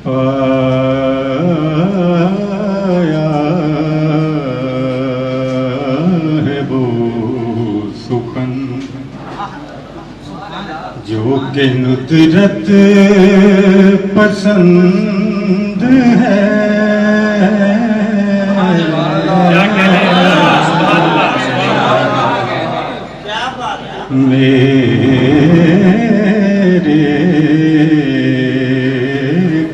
पाया है वो सुखन जो कि नुदरत पसंद है। मेरे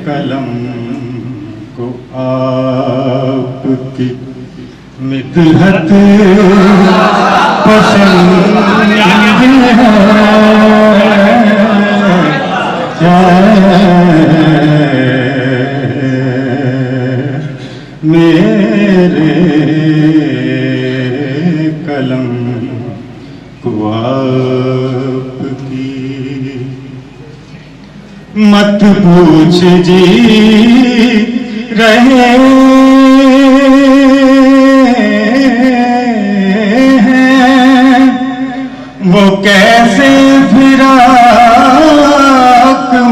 कलम को आपकी मिदहत पसंद है। मेरे कलम को आपकी मत पूछ जी रहे हैं वो कैसे फिराक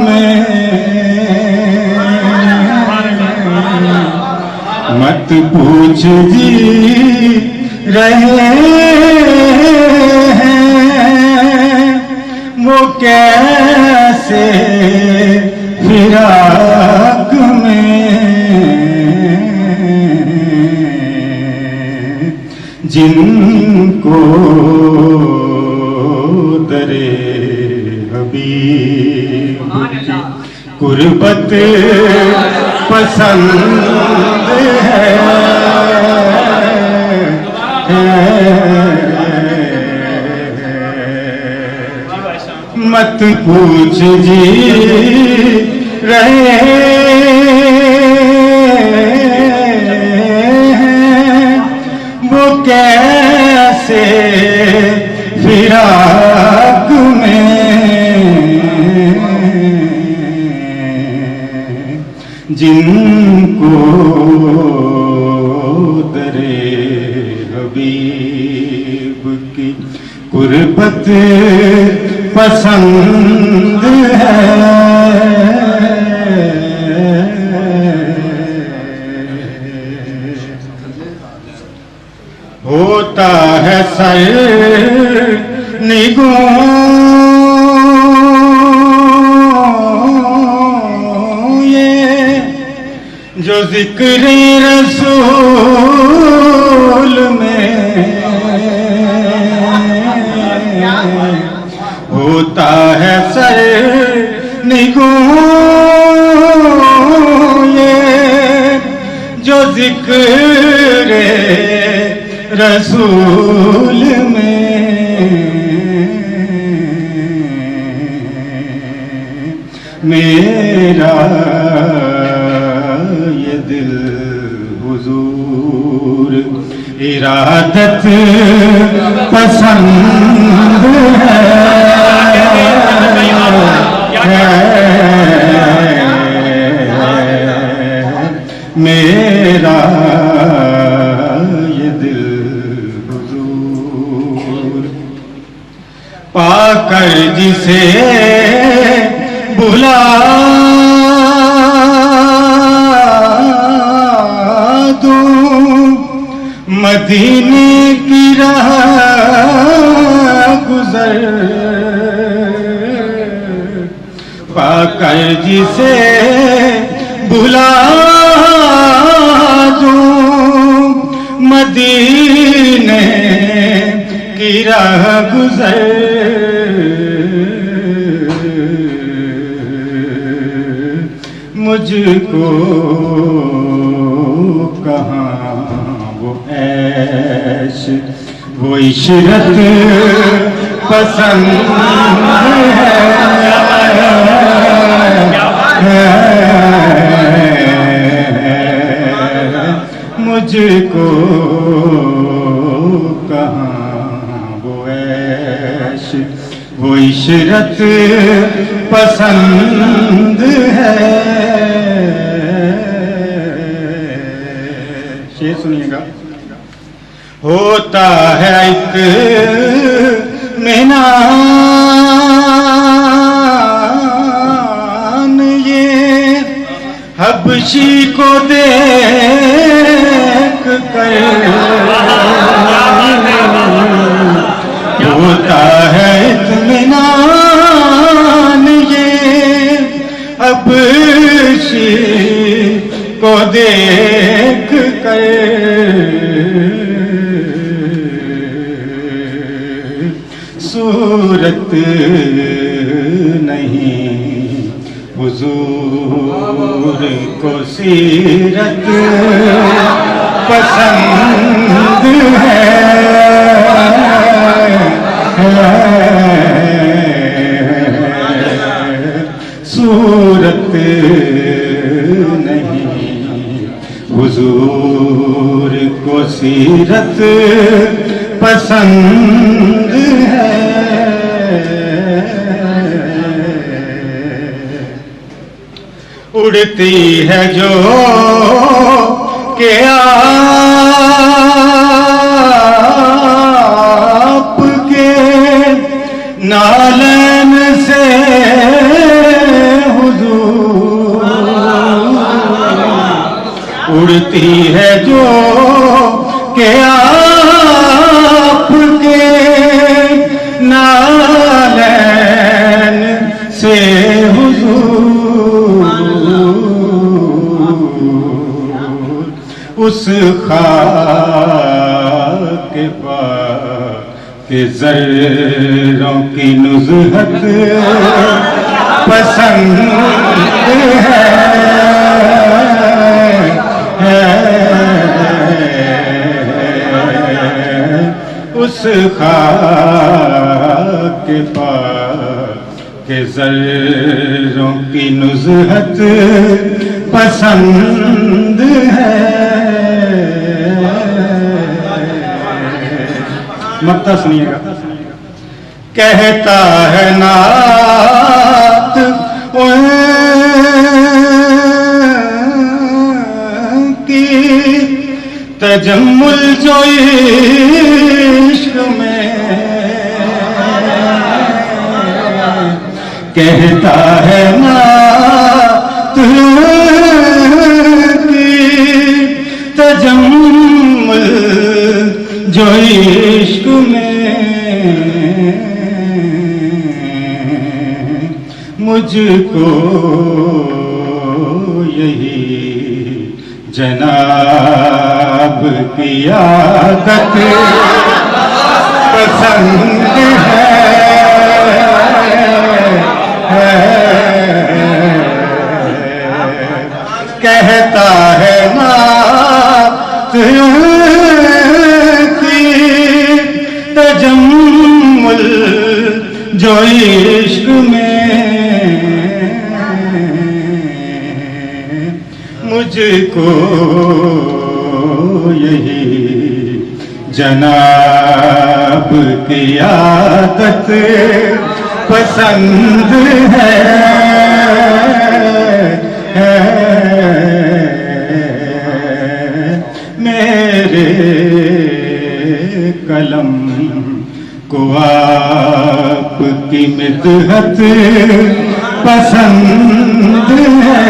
में। मत पूछ जी रहे हैं वो कैसे फिराक में। जिनको दरे हबीब की कुर्बत पसंद है। मत पूछ जी रहे हैं वो कैसे फिराक में। जिनको दरे हबीब की कुर्बत पसंद है। होता है सर निगों ये जो जिक्र रसूल में। होता है सर निगों ये जो जिक्र रसूल में। मेरा ये दिल हुजूर इरादत पसंद है। मेरा ये दिल हुजूर पाकर जिसे बुला दूं मदीने की राह गुजर। पाकर जिसे बुला दूं मदीने की राह गुजर। मुझको कहाँ वो ऐश वो इशरत पसंद है। मुझको कहाँ वो ऐश वो इशरत पसंद है। शेर सुनिएगा। होता है एक मेहमान ये हबशी को देख कर होता है इत्मीनान ये, हबशी को देख कर सूरत नहीं हुजूर को सीरत पसंद है, सूरत नहीं हुजूर को सीरत पसंद है। उड़ती है जो के आपके नालन से हुजूर, उड़ती है जो के आपके नालन से हुजूर, उस खाक के ज़र्रों की नुज़हत पसंद है, उस खाक के ज़र्रों की नुज़हत पसंद है। मक्ता सुनिएगा। कहता है नात उनकी तजम्मुल जो इश्क में, कहता है नात की तजम्मुल जो इश्क में, मुझको यही जनाब की आदत पसंद है, कहता है नात की तजम्मुल जो इश्क में, मुझको यही जनाब की आदत पसंद है। मेरे कलम को आपकी मिदहत पसंद है,